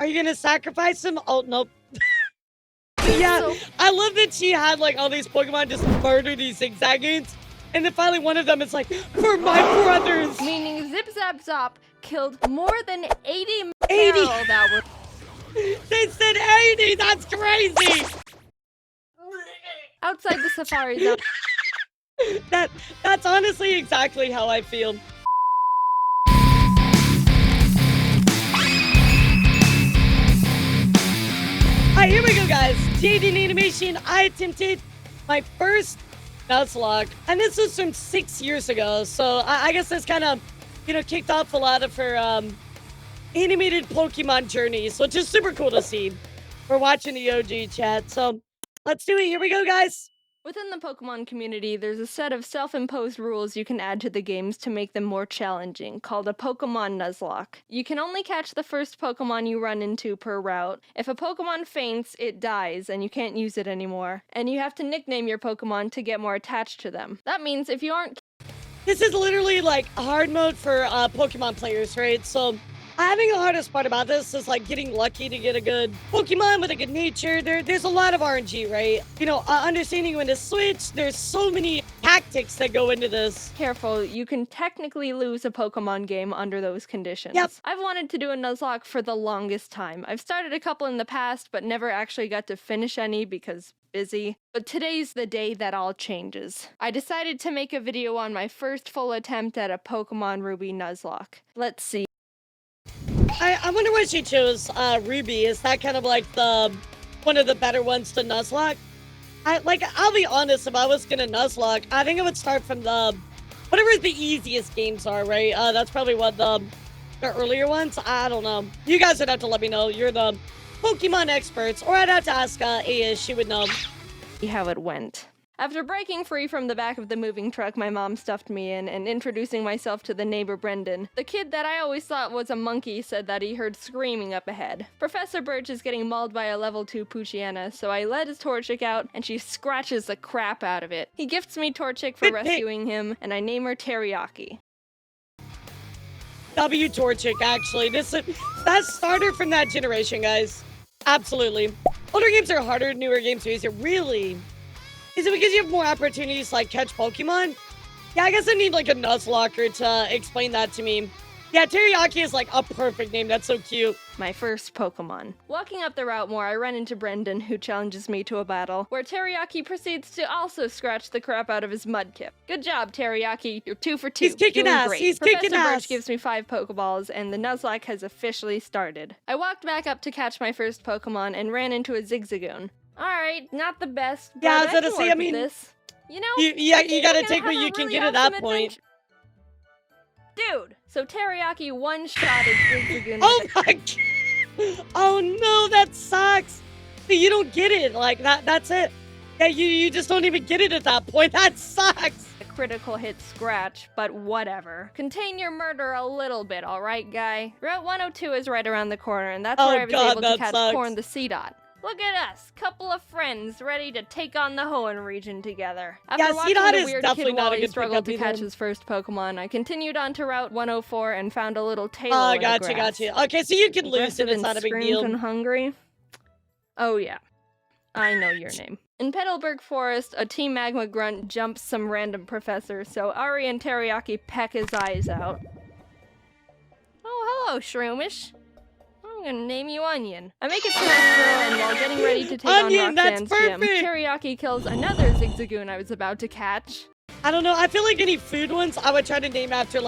Are you gonna sacrifice him? Oh, nope. Yeah, I love that she had like all these Pokemon just murder these Zigzagoons. And then finally one of them is like, for my brothers! Meaning Zip Zap Zop killed more than 80 80? Meryl that were... They said 80! That's crazy! outside the Safari Zone. That's honestly exactly how I feel. Alright, here we go, guys. Jaiden animation. I attempted my first Nuzlocke, and this was from 6 years ago. So I guess this kind of, kicked off a lot of her animated Pokemon journeys, which is super cool to see. We're watching the OG chat, so let's do it. Here we go, guys. Within the Pokemon community, there's a set of self-imposed rules you can add to the games to make them more challenging, called a Pokemon Nuzlocke. You can only catch the first Pokemon you run into per route. If a Pokemon faints, it dies, and you can't use it anymore. And you have to nickname your Pokemon to get more attached to them. That means if you aren't... This is literally like hard mode for Pokemon players, right? So I think the hardest part about this is like getting lucky to get a good Pokemon with a good nature. There's a lot of RNG, right? Understanding when to switch. There's so many tactics that go into this. Careful, you can technically lose a Pokemon game under those conditions. Yep. I've wanted to do a Nuzlocke for the longest time. I've started a couple in the past, but never actually got to finish any because busy. But today's the day that all changes. I decided to make a video on my first full attempt at a Pokemon Ruby Nuzlocke. Let's see. I wonder why she chose Ruby. Is that kind of like one of the better ones to Nuzlocke? I'll be honest, if I was gonna Nuzlocke, I think I would start from whatever the easiest games are, right? That's probably what the earlier ones. I don't know. You guys would have to let me know. You're the Pokemon experts, or I'd have to ask Aya. She would know. See how it went. After breaking free from the back of the moving truck my mom stuffed me in and introducing myself to the neighbor Brendan, the kid that I always thought was a monkey said that he heard screaming up ahead. Professor Birch is getting mauled by a level 2 Poochyena, so I let his Torchic out and she scratches the crap out of it. He gifts me Torchic for rescuing him, and I name her Teriyaki. W Torchic, actually. That's starter from that generation, guys. Absolutely. Older games are harder, newer games are easier. Really? Is it because you have more opportunities to, catch Pokemon? Yeah, I guess I need, a Nuzlocker to explain that to me. Yeah, Teriyaki is, a perfect name. That's so cute. My first Pokemon. Walking up the route more, I run into Brendan, who challenges me to a battle, where Teriyaki proceeds to also scratch the crap out of his Mudkip. Good job, Teriyaki. You're 2 for 2. He's kicking ass. Great. He's Professor kicking ass. Birch gives me 5 Pokeballs, and the Nuzlocke has officially started. I walked back up to catch my first Pokemon and ran into a Zigzagoon. Alright, not the best, but yeah, I was I gonna can say, work I with mean, this. You gotta take what you can get at that point. Dude, so Teriyaki one-shotted Zigzagoon. Oh my god! Oh no, that sucks! But you don't get it, that's it. Yeah, you just don't even get it at that point. That sucks! A critical hit scratch, but whatever. Contain your murder a little bit, alright, guy? Route 102 is right around the corner, and that's where I was able to catch Corn the Seedot. Look at us, couple of friends ready to take on the Hoenn region together. After watching the weird kid Wally struggle to catch his first Pokemon, I continued on to Route 104 and found a little Taillow in the grass. Gotcha. Okay, so you can lose it, it's not a big deal. And hungry? Oh yeah, I know your name. In Petalburg Forest, a Team Magma grunt jumps some random professor, so Ari and Teriyaki peck his eyes out. Oh, hello, Shroomish. I'm gonna name you Onion. I make it to Nashville, and while getting ready to take on Roxanne's gym, Teriyaki kills another Zigzagoon I was about to catch. I don't know, I feel like any food ones I would try to name after,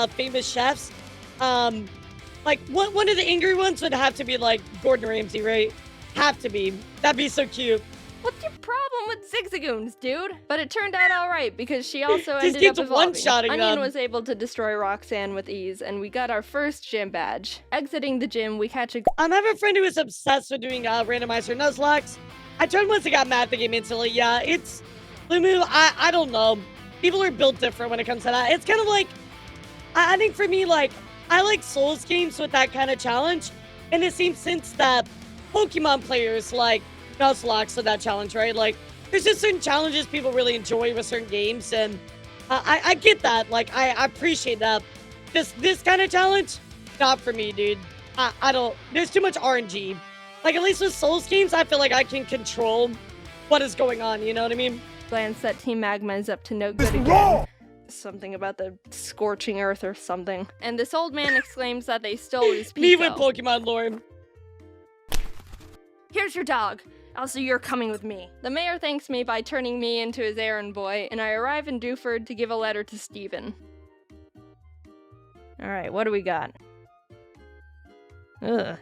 famous chefs. One of the angry ones would have to be, Gordon Ramsay, right? Have to be. That'd be so cute. What's your problem with Zigzagoons, dude? But it turned out alright, because she also ended up evolving. one-shotting Onion them. was able to destroy Roxanne with ease, and we got our first gym badge. Exiting the gym, we catch a... I have a friend who is obsessed with doing randomizer Nuzlocks. I tried once and got mad at the game instantly. Yeah, it's... Lumu, I don't know. People are built different when it comes to that. It's kind of like... I think for me, I like Souls games with that kind of challenge. In the same sense that Pokemon players like Nuzlocke with that challenge, right? There's just certain challenges people really enjoy with certain games, and I get that. I appreciate that. This kind of challenge, not for me, dude. I don't. There's too much RNG. Like, at least with Souls games, I feel like I can control what is going on. You know what I mean? Glance that Team Magma is up to no good again. Something about the scorching earth or something. And this old man exclaims that they stole his Me Pico. with Pokemon lore. Here's your dog. Also, you're coming with me. The mayor thanks me by turning me into his errand boy, and I arrive in Dewford to give a letter to Stephen. Alright, what do we got? Ugh.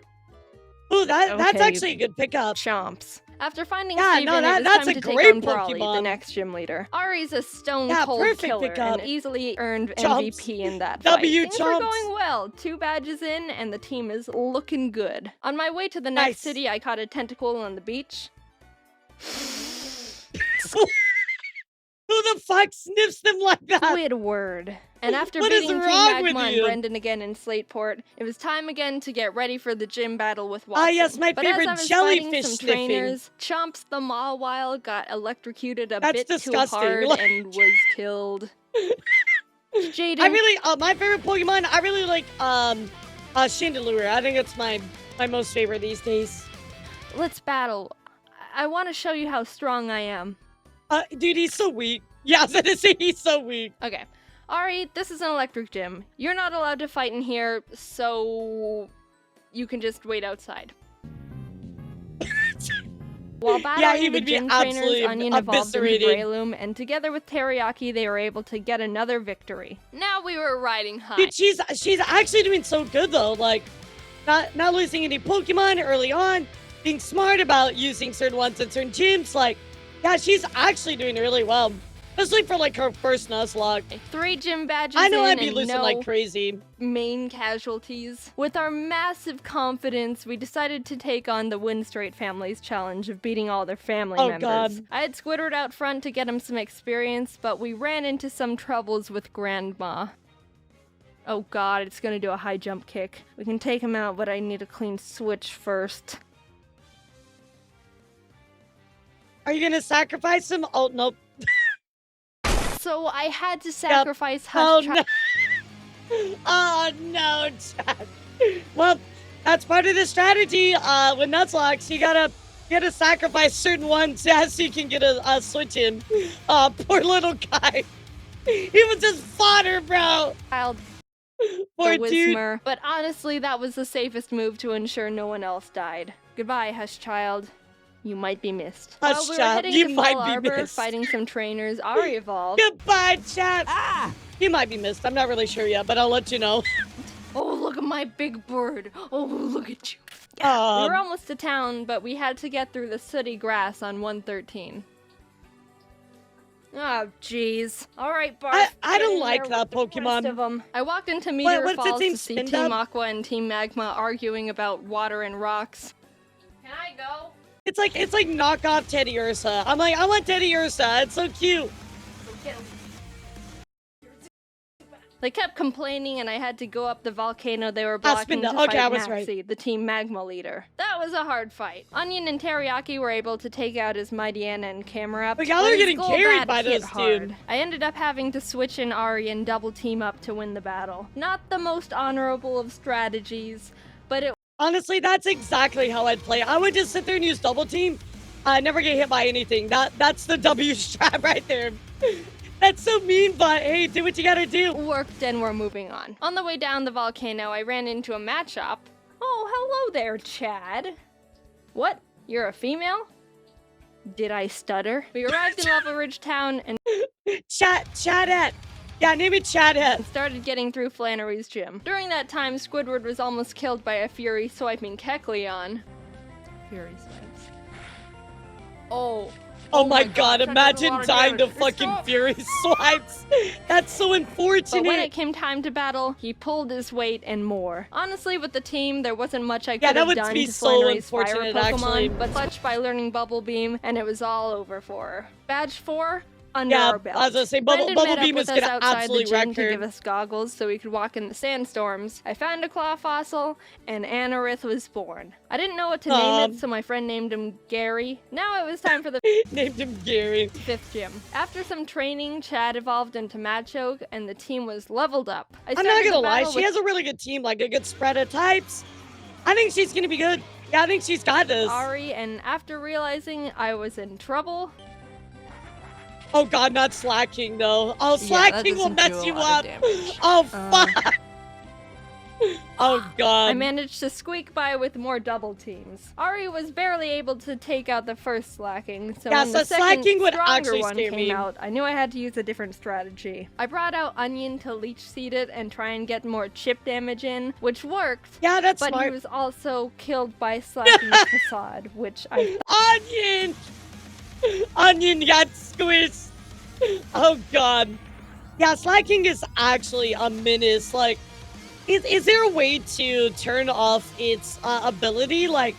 Ooh, that's Okay, actually a good pickup. Chomps. After finding Yeah, Steven, no, it was that's time a to take great on Brawly, the Pokemon. next gym leader. Ari's a stone Yeah, cold perfect killer pickup. and easily earned Chomps. MVP in that fight. W Things were Chomps. going well. 2 badges in, and the team is looking good. On my way to the next Nice. city, I caught a tentacle on the beach. Who the fuck sniffs them like that? Squidward. And after What is beating Team wrong with Magma and you? Brendan again in Slateport, it was time again to get ready for the gym battle with Watson. Yes, my but favorite as I was jellyfish fighting some sniffing. trainers, Chomps the Mawile got electrocuted a That's bit disgusting. too hard Like- and was killed. Jaiden. I really, my favorite Pokemon, I really like, Chandelure. I think it's my most favorite these days. Let's battle. I want to show you how strong I am. Dude, he's so weak. Yeah, I was gonna say he's so weak. Okay. Ari, this is an electric gym. You're not allowed to fight in here, so you can just wait outside. While battling he the would be gym trainers, absolutely Onion evolved into eviscerated. Breloom, and together with Teriyaki, they were able to get another victory. Now we were riding high. Dude, she's actually doing so good though. Like, not losing any Pokemon early on, being smart about using certain ones in certain gyms. Like, yeah, she's actually doing really well. Especially for like her first Nuzlocke. 3 gym badges I know in I'd be and losing no like crazy. main casualties. With our massive confidence, we decided to take on the Windstraight family's challenge of beating all their family Oh, members. God. I had Squidward out front to get him some experience, but we ran into some troubles with Grandma. Oh god, it's gonna do a high jump kick. We can take him out, but I need a clean switch first. Are you gonna sacrifice him? Oh, nope. So I had to sacrifice Hush Oh, no. Oh, no, Chad. Well, that's part of the strategy with Nuzlocke. You gotta sacrifice certain ones so you can get a switch in. Poor little guy. He was just fodder, bro. Child, Poor the dude. Whismer. But honestly, that was the safest move to ensure no one else died. Goodbye, Hush Child. You might be missed. Hush While we were Child, heading you to might Fall be Arbor, missed. fighting some trainers, Ari evolved. Goodbye, Chad. You might be missed. I'm not really sure yet, but I'll let you know. Oh, look at my big bird. Oh, look at you. We Um, were almost to town, but we had to get through the sooty grass on 113. Oh, jeez. All right, Barf. I don't get in like there that with the rest Pokemon. of 'em. I walked into Meteor what's its Falls name, to see Spindub? Team Aqua and Team Magma arguing about water and rocks. Can I go? It's like knockoff Teddy Ursa. I'm like, I want Teddy Ursa. It's so cute. They kept complaining, and I had to go up the volcano they were blocking Spindub. to Okay, I fight was right. Maxie, the Team Magma leader. That was a hard fight. Onion and Teriyaki were able to take out his Mightyena and Camera. But y'all are getting carried by this dude. I ended up having to switch in Ari and double team up to win the battle. Not the most honorable of strategies, but it Honestly, that's exactly how I'd play. I would just sit there and use double team. I never get hit by anything. That's the W strat right there. That's so mean, but hey, do what you gotta do. worked, and we're moving on. On the way down the volcano, I ran into a mat shop. Oh, hello there, Chad. What? You're a female? Did I stutter? We arrived in Lava Ridge Town and Chadette. Yeah, name it Chadette. started getting through Flannery's gym. During that time, Squidward was almost killed by a Fury swiping Kecleon. Fury swipes. Oh my god, that does a imagine lot of dying to damage. fucking Stop. Fury swipes. That's so But when it unfortunate. came time to battle, he pulled his weight and more. Honestly, with the team, there wasn't much I Yeah, could that have would done be to so Flannery's fire unfortunate, Pokemon, actually. but clutched by learning Bubble Beam, and it was all over for her. Badge 4, under Yeah, our belt. I was gonna say, Bubble Brendan met up Beam with is us gonna outside the absolutely gym wreck to her. give us goggles so we could walk in the sandstorms. I found a claw fossil, and Anorith was born. I didn't know what to name it, so my friend named him Gary. Now it was time for the Named him Gary. 5th gym. After some training, Chad evolved into Machoke, and the team was leveled up. I'm not gonna lie, she has a really good team, like a good spread of types. I think she's gonna be good. Yeah, I think she's got this. Ari, and after realizing I was in trouble... Oh god, not slacking though. Oh, slacking will mess you up. Oh, fuck. Oh god. I managed to squeak by with more double teams. Ari was barely able to take out the first slacking, so when the second stronger one came out, I knew I had to use a different strategy. I brought out Onion to leech seed it and try and get more chip damage in, which worked. Yeah, that's but smart. He was also killed by Slacking's facade, which I... Onion! Onion got squished. Oh god. Yeah, slacking is actually a menace. Like, is there a way to turn off its ability? Like,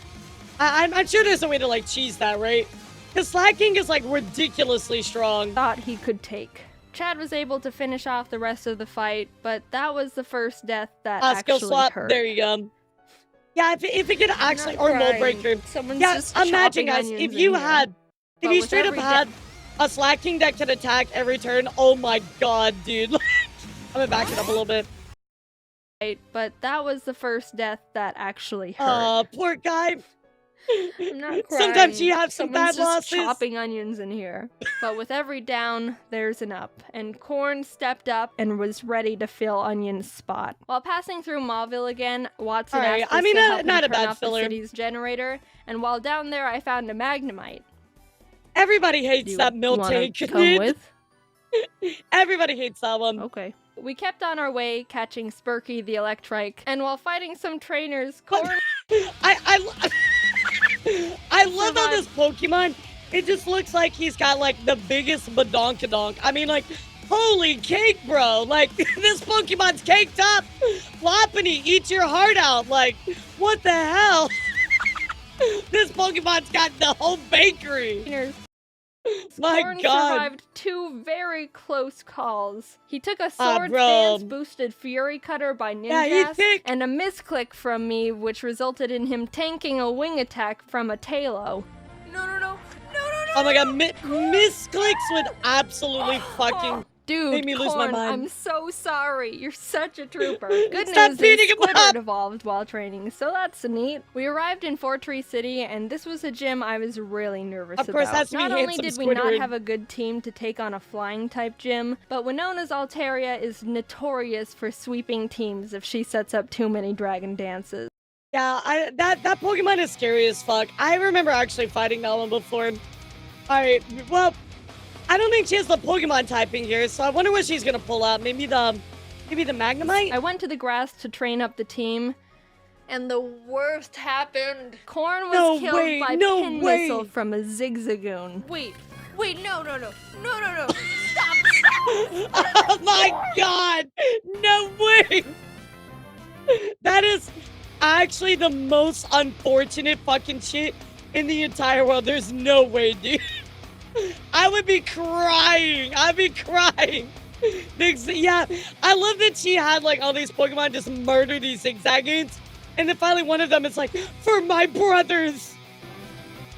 I'm sure there's a way to, like, cheese that, right? Because slacking is, like, ridiculously strong. Thought he could take. Chad was able to finish off the rest of the fight, but that was the first death that actually swap. hurt. There you go. Yeah, if it could actually, or mold breaker. Someone's yeah, just imagine, guys, if you straight up had a slacking that could attack every turn, oh my god, dude. I'm gonna back it up a little bit. But that was the first death that actually hurt. Aw, poor guy. I'm not crying. Sometimes you have some Someone's bad losses. Just chopping onions in here. But with every down, there's an up. And Corn stepped up and was ready to fill Onion's spot. While passing through Mauville again, Watson asked us to help him turn off the city's generator. And while down there, I found a Magnemite. Everybody hates that Miltank. Come with? Everybody hates that one. Okay. We kept on our way, catching Spurky the Electrike, and while fighting some trainers, Corn... I love how this Pokemon, it just looks like he's got, like, the biggest badonkadonk. I mean, like, holy cake, bro. Like, this Pokemon's caked up. Lopunny, eat your heart out. Like, what the hell? This Pokemon's got the whole bakery. My Corn god. survived 2 very close calls. He took a sword stance boosted Fury Cutter by Ninjask and a misclick from me, which resulted in him tanking a wing attack from a Talo. No. Oh my god, misclicks would absolutely fucking make me lose my mind. I'm so sorry. You're such a trooper. Good news is Squidward evolved while training, so that's neat. We arrived in Fortree City, and this was a gym I was really nervous about. Of course, that's not only did we not have a good team to take on a flying-type gym, but Winona's Altaria is notorious for sweeping teams if she sets up too many dragon dances. Yeah, that Pokemon is scary as fuck. I remember actually fighting that one before. Alright, well, I don't think she has the Pokemon typing here, so I wonder what she's gonna pull out. Maybe the Magnemite? I went to the grass to train up the team, and the worst happened. Corn was killed by Pin Missile from a Zigzagoon. Wait, no. Stop. Oh my god! No way! That is actually the most unfortunate fucking shit in the entire world. There's no way, dude. I would be crying. I'd be crying. Yeah, I love that she had like all these Pokemon just murder these Zigzagoons, and then finally one of them is like, for my brothers.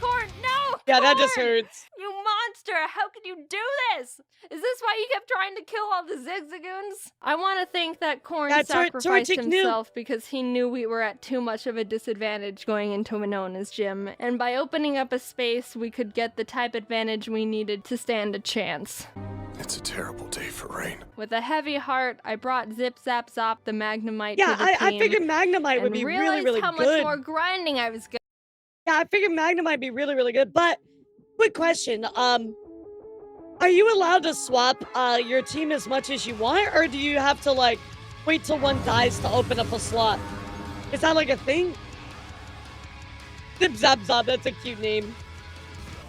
Corn, no! Yeah, that just hurts. You monster! How could you do this? Is this why you kept trying to kill all the Zigzagoons? I want to think that Corn sacrificed himself because he knew we were at too much of a disadvantage going into Winona's gym, and by opening up a space, we could get the type advantage we needed to stand a chance. It's a terrible day for rain. With a heavy heart, I brought Zip Zap Zop the Magnemite to the team. Yeah, I figured Magnemite would be really, really good. And realized how much more grinding I was good. Yeah, I figured Magnemite might be really, really good. But, quick question. Are you allowed to swap your team as much as you want? Or do you have to, like, wait till one dies to open up a slot? Is that, like, a thing? Zip Zap Zop, that's a cute name.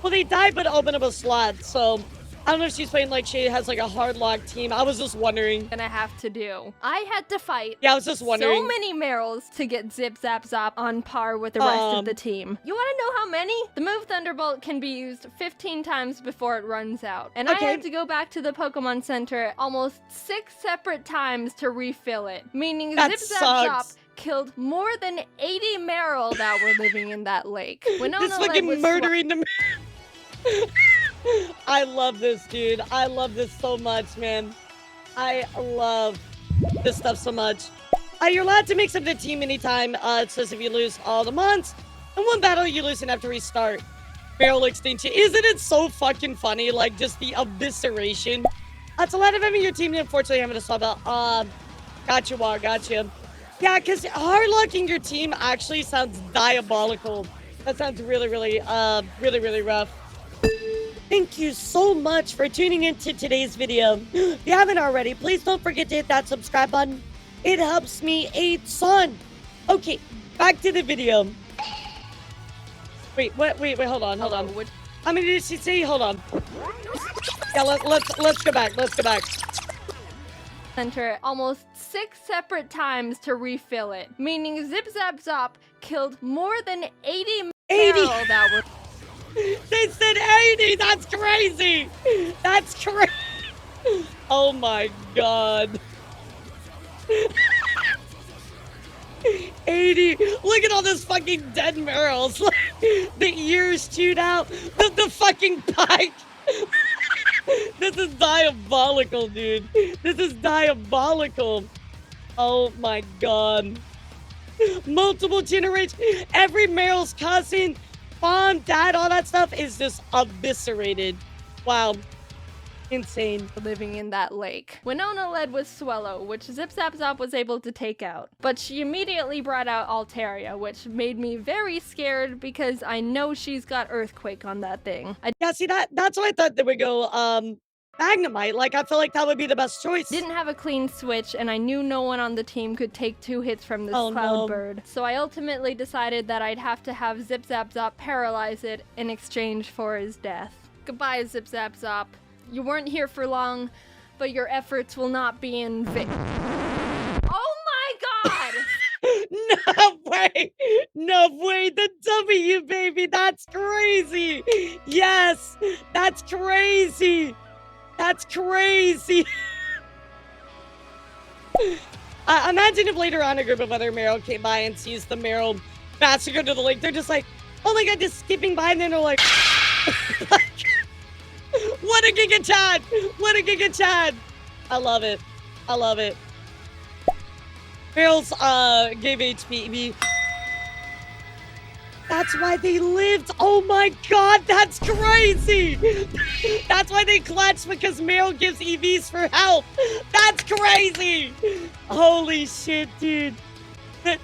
Well, they died but open up a slot, so... I don't know if she's playing like she has like a hard lock team. I was just wondering. Gonna have to do. I had to fight. Yeah, I was just wondering. So many Merrills to get Zip Zap Zop on par with the rest of the team. You want to know how many? The move Thunderbolt can be used 15 times before it runs out. And I had to go back to the Pokemon Center almost 6 separate times to refill it. Meaning Zip Zap Zop killed more than 80 Merrill that were living in that lake. This fucking murdering them. I love this, dude. I love this so much, man. I love this stuff so much. You're allowed to mix up the team anytime. It says if you lose all the months, and one battle you lose and have to restart. Barrel extinction. Isn't it so fucking funny? Like, just the evisceration. That's a lot of having your team, unfortunately, having to swap out. Gotcha, War, gotcha. Yeah, because hard lucking your team actually sounds diabolical. That sounds really, really rough. Thank you so much for tuning into today's video. If you haven't already, please don't forget to hit that subscribe button. It helps me a ton. Okay, back to the video. Wait, hold on. How many did she say? Hold on. Yeah, let's go back. Center almost 6 separate times to refill it, meaning Zip Zap Zop killed more than 80 Meryl that were. They said 80! That's crazy! That's crazy! Oh my god. 80! Look at all those fucking dead Meryls. The ears chewed out. The fucking pike. This is diabolical, dude. This is diabolical. Oh my god. Multiple generations. Every Meryl's cousin, mom, dad, all that stuff is just eviscerated. Wow. Insane. Living in that lake. Winona led with Swellow, which Zip Zap Zop was able to take out. But she immediately brought out Altaria, which made me very scared because I know she's got Earthquake on that thing. Yeah, see, that's why I thought they would go, Magnemite. Like, I feel like that would be the best choice. Didn't have a clean switch, and I knew no one on the team could take 2 hits from this Cloud Bird. So I ultimately decided that I'd have to have Zip Zap Zop paralyze it in exchange for his death. Goodbye, Zip Zap Zop. You weren't here for long, but your efforts will not be in vain. Oh my god! No way, the W, baby, that's crazy. Yes, that's crazy. Imagine if later on a group of other Meryl came by and sees the Meryl massacre to the lake. They're just like, oh my god, just skipping by, and then they're like, what a Giga Chad! I love it. Meryl's gave HP. That's why they lived. Oh my god, that's crazy. That's why they clutched, because Meryl gives EVs for health. That's crazy. Holy shit, dude.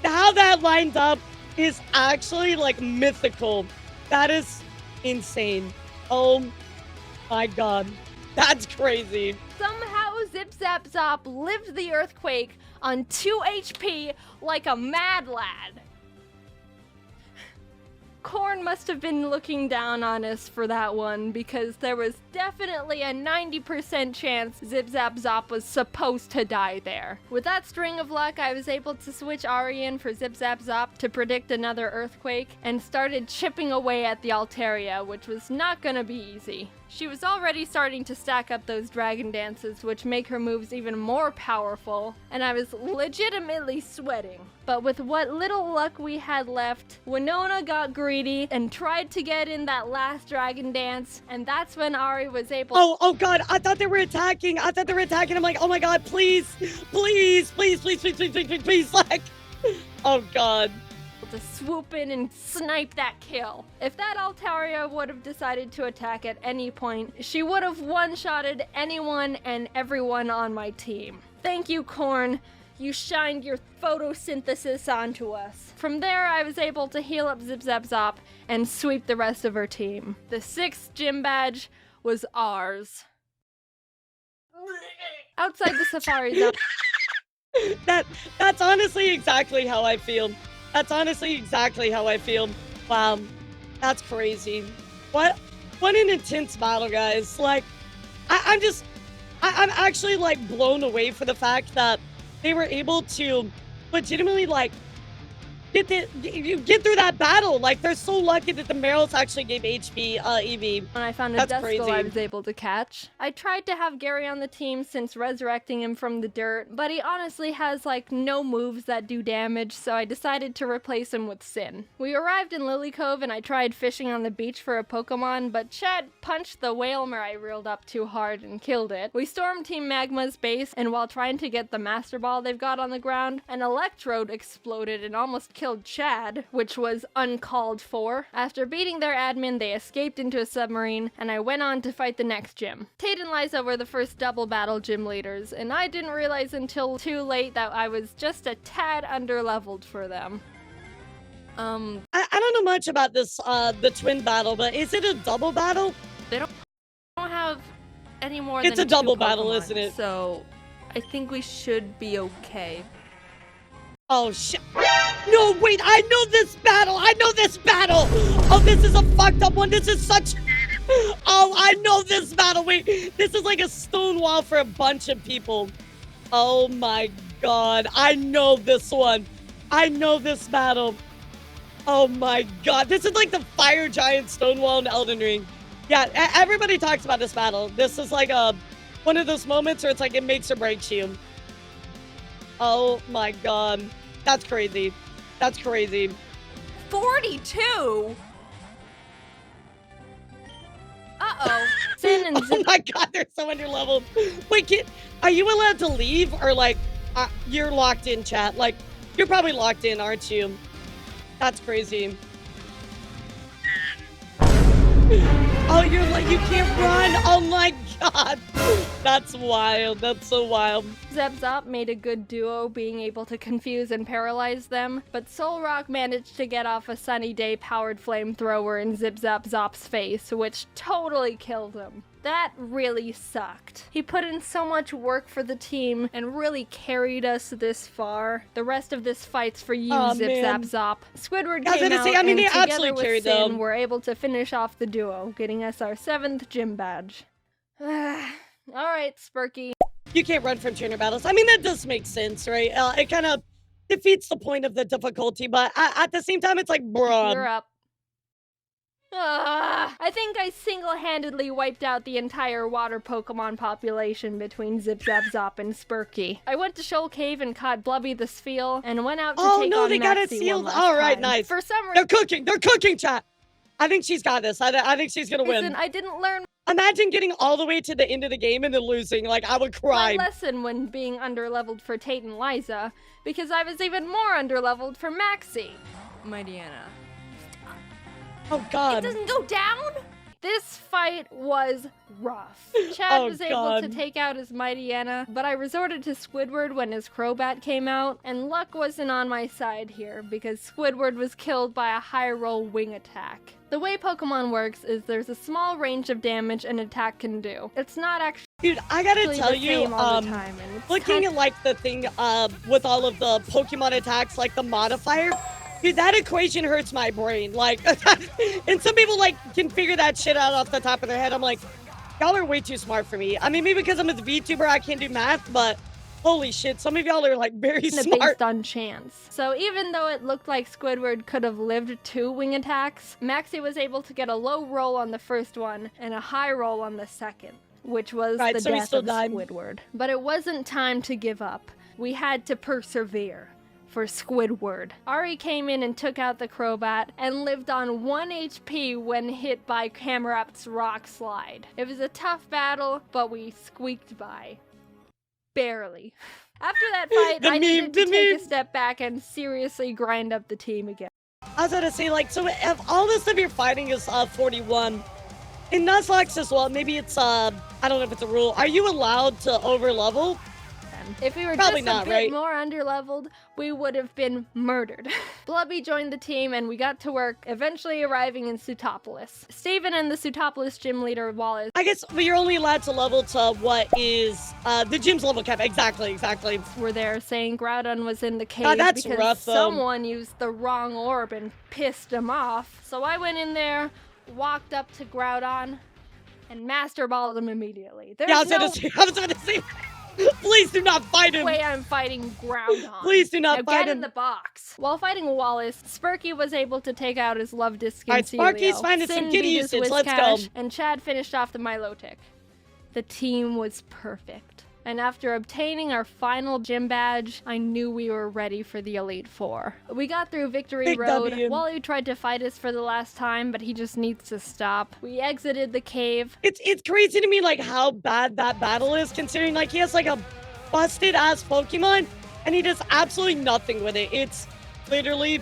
How that lined up is actually like mythical. That is insane. Oh my god, that's crazy. Somehow Zip Zap Zop lived the earthquake on 2 HP like a mad lad. Corn must have been looking down on us for that one, because there was definitely a 90% chance Zip Zap Zop was supposed to die there. With that string of luck, I was able to switch Ari in for Zip Zap Zop to predict another earthquake, and started chipping away at the Altaria, which was not gonna be easy. She was already starting to stack up those dragon dances, which make her moves even more powerful, and I was legitimately sweating. But with what little luck we had left, Winona got greedy and tried to get in that last dragon dance, and that's when Ari was able— Oh god, I thought they were attacking. I'm like, oh my god, please, like, oh god. to swoop in and snipe that kill. If that Altaria would have decided to attack at any point, she would have one-shotted anyone and everyone on my team. Thank you, Corn. You shined your photosynthesis onto us. From there, I was able to heal up Zip Zap Zop and sweep the rest of her team. The 6th gym badge was ours. Outside the safari zone. That's honestly exactly how I feel. Wow, that's crazy. What an intense battle, guys. Like, I'm actually like blown away for the fact that they were able to legitimately like you get through that battle. Like, they're so lucky that the Merrills actually gave HP EV. When I found a That's Duskull crazy. I was able to catch. I tried to have Gary on the team since resurrecting him from the dirt, but he honestly has like no moves that do damage, so I decided to replace him with Sin. We arrived in Lily Cove and I tried fishing on the beach for a Pokemon, but Chad punched the Whalmer I reeled up too hard and killed it. We stormed Team Magma's base, and while trying to get the Master Ball they've got on the ground, an Electrode exploded and almost killed Chad, which was uncalled for. After beating their admin, they escaped into a submarine, and I went on to fight the next gym. Tate and Liza were the first double battle gym leaders, and I didn't realize until too late that I was just a tad underleveled for them. I don't know much about this, the twin battle, but is it a double battle? They don't have any more It's than a double two battle, Pokemon, isn't it? So I think we should be okay. Oh, shit. No, wait, I know this battle. I know this battle. Oh, this is a fucked up one. This is such... Oh, I know this battle. Wait, this is like a stone wall for a bunch of people. Oh, my God. I know this one. I know this battle. Oh, my God. This is like the fire giant stone wall in Elden Ring. Yeah, everybody talks about this battle. This is like one of those moments where it's like it makes or breaks you. Oh, my God. That's crazy. That's crazy. 42? Uh-oh. Sin and Oh Zip. my God, they're so underleveled. Wait, are you allowed to leave? Or like, you're locked in, chat? Like, you're probably locked in, aren't you? That's crazy. Oh, you're like, you can't run. Oh my God. That's wild. That's so wild. Zebzop made a good duo, being able to confuse and paralyze them, but Solrock managed to get off a Sunny Day powered flamethrower in Zip-Zap-Zop's face, which totally killed him. That really sucked. He put in so much work for the team and really carried us this far. The rest of this fight's for you, Zip-Zap-Zop. Squidward came out, and together with Sin, we're able to finish off the duo, getting us our 7th gym badge. Alright, Spurky. You can't run from trainer battles. I mean, that does make sense, right? It kind of defeats the point of the difficulty, but at the same time, it's like, bruh. You're up. I think I single-handedly wiped out the entire water Pokemon population between Zip-Zap-Zop and Spurky. I went to Shoal Cave and caught Blubby the Spheal, and went out to take on they got it Maxie sealed. one last All right, time. nice. For some reason, They're cooking, chat. I think she's got this. I think she's gonna win. I didn't learn Imagine getting all the way to the end of the game and then losing. Like, I would cry. my lesson when being underleveled for Tate and Liza, because I was even more underleveled for Maxie. Mightyena. Oh, God. It doesn't go down? This fight was rough. Chad was able to take out his Mightyena, but I resorted to Squidward when his Crobat came out, and luck wasn't on my side here, because Squidward was killed by a high roll wing attack. The way Pokemon works is there's a small range of damage an attack can do. It's not actually Dude, I gotta tell you, all the time, and it's looking at like the thing with all of the Pokemon attacks, like the modifier, dude, that equation hurts my brain. Like, and some people like can figure that shit out off the top of their head. I'm like, y'all are way too smart for me. I mean, maybe because I'm a VTuber, I can't do math, but holy shit, some of y'all are like very smart. Based on chance. So even though it looked like Squidward could have lived 2 wing attacks, Maxie was able to get a low roll on the first one and a high roll on the second, which was the death of Squidward. But it wasn't time to give up. We had to persevere. For Squidward. Ari came in and took out the Crobat and lived on 1 HP when hit by Camerupt's Rock Slide. It was a tough battle, but we squeaked by. Barely. After that fight, I needed to take a step back and seriously grind up the team again. I was gonna say, like, so if all the stuff you're fighting is 41, in Nuzlocke as well, maybe it's, I don't know if it's a rule, are you allowed to overlevel? If we were Probably just not, a bit right? more underleveled, we would have been murdered. Blubby joined the team and we got to work, eventually arriving in Sutopolis. Steven and the Sutopolis gym leader, Wallace. I guess you're only allowed to level to what is the gym's level cap. Exactly. Were there saying Groudon was in the cave that's because rough, someone used the wrong orb and pissed him off. So I went in there, walked up to Groudon, and Master Balled him immediately. I was gonna say, Please do not fight him. Way I'm fighting Groudon. Please do not now fight get him. in the box. While fighting Wallace, Spurky was able to take out his love disc All right, Sparky's finding some Sin good beat his usage. Let's go. Whiscash, and Chad finished off the Milotic. The team was perfect. And after obtaining our final gym badge, I knew we were ready for the Elite Four. We got through Victory Big Road. W. Wally tried to fight us for the last time, but he just needs to stop. We exited the cave. It's crazy to me like how bad that battle is, considering like he has like a busted ass Pokemon and he does absolutely nothing with it. It's literally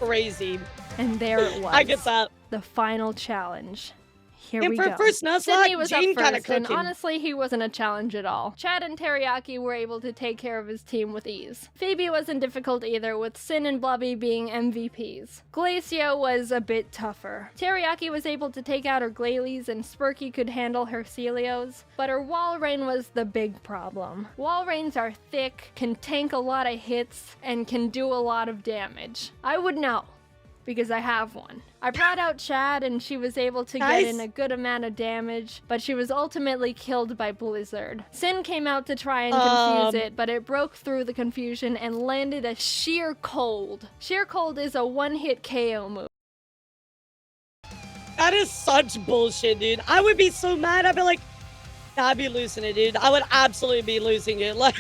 crazy. And there it was. I get that. The final challenge. Here And we for go. First Nuzlocke, Sydney was Jaiden up kind of first, and cooking. honestly, he wasn't a challenge at all. Chad and Teriyaki were able to take care of his team with ease. Phoebe wasn't difficult either, with Sin and Blubby being MVPs. Glacio was a bit tougher. Teriyaki was able to take out her Glalie, and Spurky could handle her Celios, but her Walrein was the big problem. Walreins are thick, can tank a lot of hits, and can do a lot of damage. I would know, because I have one. I brought out Chad and she was able to get in a good amount of damage, but she was ultimately killed by Blizzard. Sin came out to try and confuse it, but it broke through the confusion and landed a Sheer Cold. Sheer Cold is a one-hit KO move. That is such bullshit, dude. I would be so mad. I'd be like, nah, I'd be losing it, dude. I would absolutely be losing it. Like,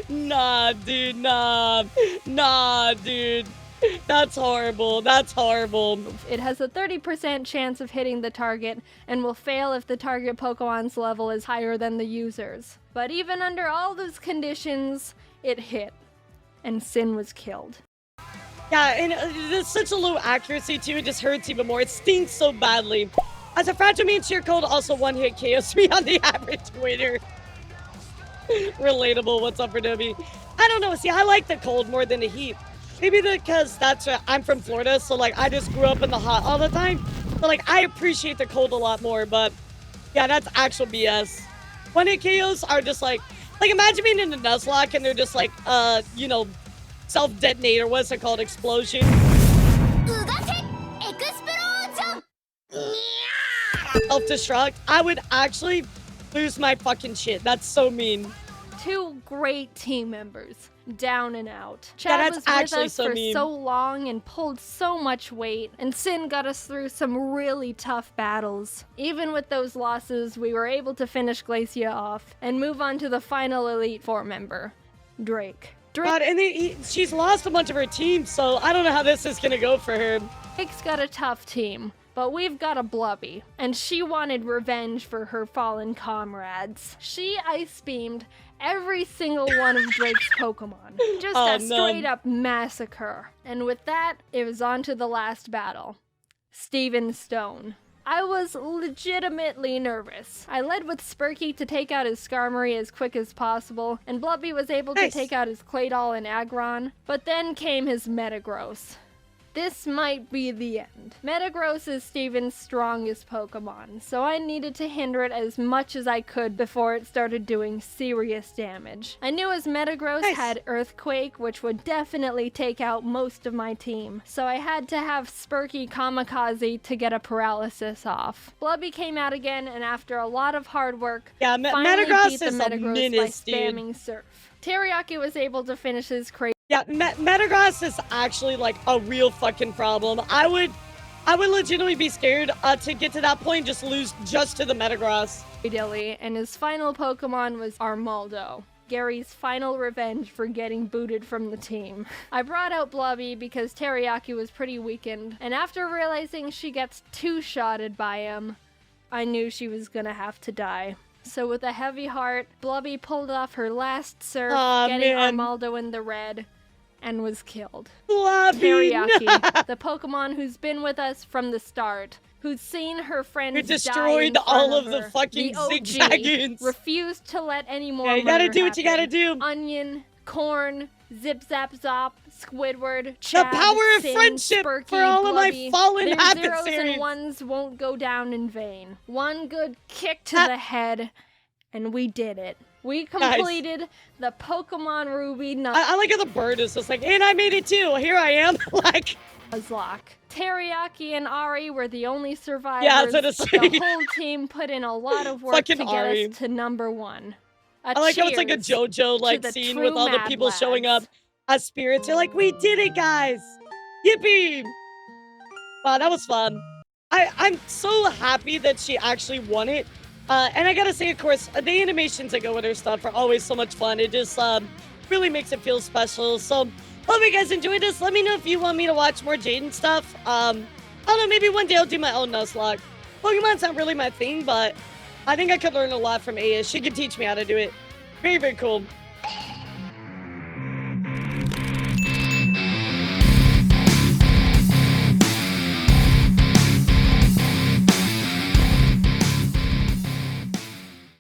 nah, dude, nah, dude. That's horrible. That's horrible. It has a 30% chance of hitting the target and will fail if the target Pokemon's level is higher than the user's. But even under all those conditions, it hit, and Sin was killed. Yeah, and there's such a low accuracy too. It just hurts even more. It stings so badly. As a Fragile Mean Sheer Cold also one-hit KOs me on the average winner. Relatable. What's up for Dobby? I don't know. See, I like the cold more than the heat. Maybe because I'm from Florida, so like I just grew up in the hot all the time. So like I appreciate the cold a lot more, but yeah, that's actual BS. One-hit KOs are just like imagine being in a Nuzlocke and they're just like, you know, self-detonate or what's it called, explosion. Self-destruct. I would actually lose my fucking shit. That's so mean. Two great team members, down and out. Yeah, Chad that's was actually with us so for mean. so long and pulled so much weight, and Sin got us through some really tough battles. Even with those losses, we were able to finish Glacia off and move on to the final Elite Four member, Drake. God, and she's lost a bunch of her team, so I don't know how this is gonna go for her. Drake's got a tough team, but we've got a Blubby, and she wanted revenge for her fallen comrades. She ice beamed every single one of Drake's Pokemon. Just a straight up massacre. And with that, it was on to the last battle. Steven Stone. I was legitimately nervous. I led with Spurky to take out his Skarmory as quick as possible, and Blubby was able to take out his Claydol and Aggron, but then came his Metagross. This might be the end. Metagross is Steven's strongest Pokemon, so I needed to hinder it as much as I could before it started doing serious damage. I knew his Metagross had Earthquake, which would definitely take out most of my team, so I had to have Spurky Kamikaze to get a paralysis off. Blubby came out again, and after a lot of hard work, finally beat the Metagross by spamming Surf. Teriyaki was able to finish his crazy. Yeah, Metagross is actually like a real fucking problem. I would legitimately be scared to get to that point, just lose just to the Metagross. Dilly, and his final Pokemon was Armaldo. Gary's final revenge for getting booted from the team. I brought out Blubby because Teriyaki was pretty weakened, and after realizing she gets two-shotted by him, I knew she was gonna have to die. So with a heavy heart, Blubby pulled off her last surf, getting Armaldo in the red, and was killed. Blubby, Teriyaki, the Pokemon who's been with us from the start, who's seen her friends die destroyed all of the fucking Zigzagoons. Refused to let any more you gotta do what you gotta do. Onion, Corn, Zip Zap Zop, Squidward, Chad, the power of Sin, friendship Spurky, for all Blubby. of my fallen Their habits zeros series. and ones won't go down in vain. One good kick to the head, and we did it. We completed the Pokemon Ruby I like how the bird is just like, and I made it too. Here I am. Like, Nuzlocke. Teriyaki and Ari were the only survivors. Yeah, that's what it's but saying. the whole team put in a lot of work Fucking to get Ari. us to number 1. I like how it's like a cheers JoJo like the scene true with all the Mad people showing up Lads. as spirits. They're like, we did it, guys. Yippee. Wow, that was fun. I'm so happy that she actually won it. And I gotta say, of course, the animations that go with her stuff are always so much fun. It just really makes it feel special. So, hope you guys enjoyed this. Let me know if you want me to watch more Jaiden stuff. I don't know, maybe one day I'll do my own Nuzlocke. Pokemon's not really my thing, but I think I could learn a lot from Aya. She could teach me how to do it. Very, very cool.